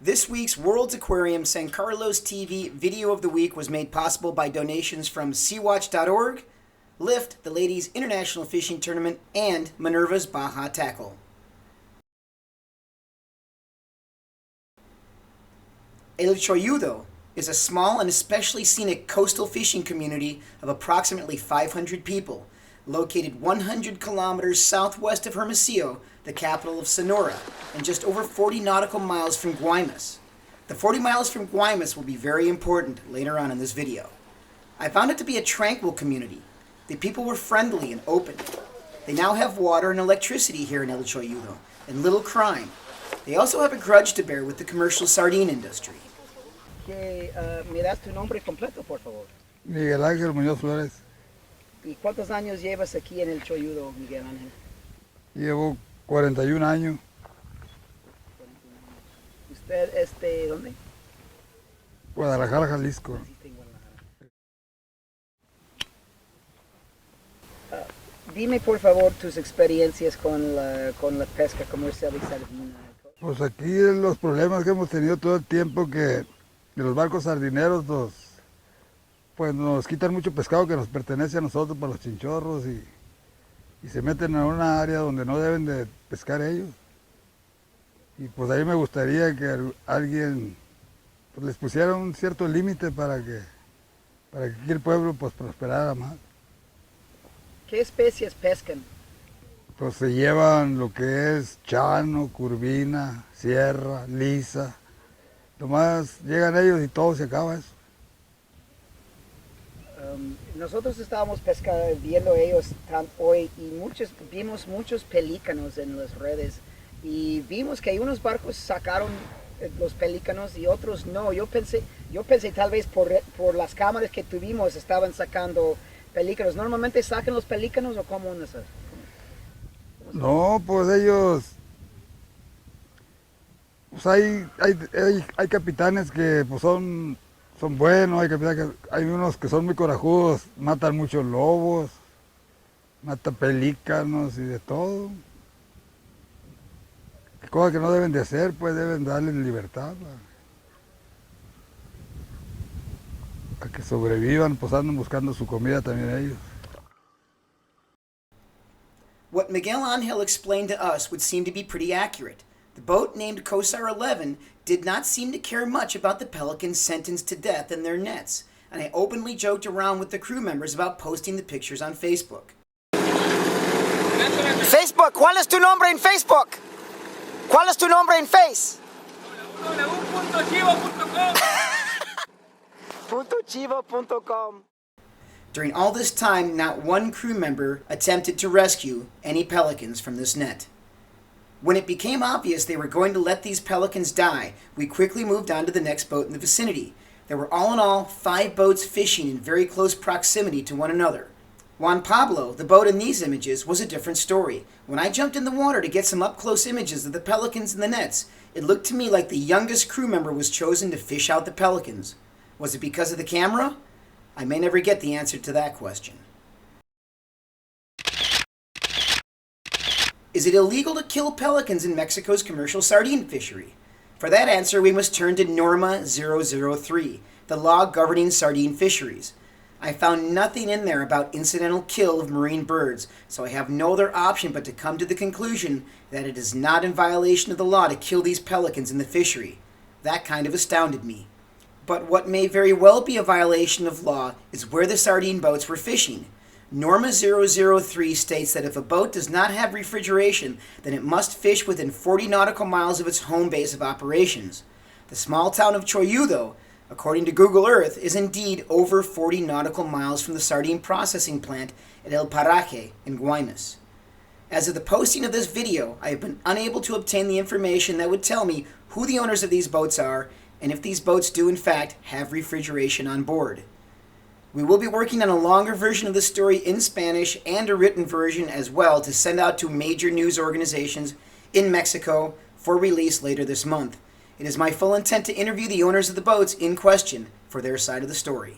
This week's World's Aquarium San Carlos TV Video of the Week was made possible by donations from SeaWatch.org, Lift, the Ladies International Fishing Tournament, and Minerva's Baja Tackle. El Choyudo is a small and especially scenic coastal fishing community of approximately 500 people, located 100 kilometers southwest of Hermosillo, the capital of Sonora, and just over 40 nautical miles from Guaymas. The 40 miles from Guaymas will be very important later on in this video. I found it to be a tranquil community. The people were friendly and open. They now have water and electricity here in El Choyudo, and little crime. They also have a grudge to bear with the commercial sardine industry. ¿Me das tu nombre completo, por favor? Miguel Ángel Muñoz Flores. ¿Y cuántos años llevas aquí en el Choyudo, Miguel Ángel? Llevo 41 años. ¿Usted es de dónde? Guadalajara, Jalisco. Naciste en Guadalajara. Dime por favor tus experiencias con la pesca comercial de sardina. Pues aquí los problemas que hemos tenido todo el tiempo que los barcos sardineros nos quitan mucho pescado que nos pertenece a nosotros para los chinchorros y se meten en una área donde no deben de pescar ellos. Y pues ahí me gustaría que alguien pues, les pusiera un cierto límite para que aquí el pueblo pues prosperara más. ¿Qué especies pescan? Pues se llevan lo que es chano, curvina, sierra, lisa. Nomás llegan ellos y todo se acaba eso. Nosotros estábamos viendo ellos hoy y vimos muchos pelícanos en las redes y vimos que unos barcos sacaron los pelícanos y otros no. Yo pensé tal vez por las cámaras que tuvimos estaban sacando pelícanos. ¿Normalmente sacan los pelícanos o cómo no sé? No, pues ellos, pues hay capitanes que pues son buenos, hay unos que son muy corajudos, matan muchos lobos, matan pelícanos y de todo. Cosas que no deben de hacer, pues deben darles libertad. Para que sobrevivan, pues andan buscando su comida también ellos. What Miguel Ángel explained to us would seem to be pretty accurate. The boat named Cosar 11 did not seem to care much about the pelicans sentenced to death in their nets, and I openly joked around with the crew members about posting the pictures on Facebook. Facebook, ¿cuál es tu nombre en Facebook? ¿Cuál es tu nombre en Face? www.chivo.com. During all this time, not one crew member attempted to rescue any pelicans from this net. When it became obvious they were going to let these pelicans die, we quickly moved on to the next boat in the vicinity. There were all in all 5 boats fishing in very close proximity to one another. Juan Pablo, the boat in these images, was a different story. When I jumped in the water to get some up-close images of the pelicans in the nets, it looked to me like the youngest crew member was chosen to fish out the pelicans. Was it because of the camera? I may never get the answer to that question. Is it illegal to kill pelicans in Mexico's commercial sardine fishery? For that answer, we must turn to Norma 003, the law governing sardine fisheries. I found nothing in there about incidental kill of marine birds, so I have no other option but to come to the conclusion that it is not in violation of the law to kill these pelicans in the fishery. That kind of astounded me. But what may very well be a violation of law is where the sardine boats were fishing. Norma 003 states that if a boat does not have refrigeration, then it must fish within 40 nautical miles of its home base of operations. The small town of Choyudo, according to Google Earth, is indeed over 40 nautical miles from the sardine processing plant at El Paraje in Guaymas. As of the posting of this video, I have been unable to obtain the information that would tell me who the owners of these boats are and if these boats do in fact have refrigeration on board. We will be working on a longer version of the story in Spanish and a written version as well to send out to major news organizations in Mexico for release later this month. It is my full intent to interview the owners of the boats in question for their side of the story.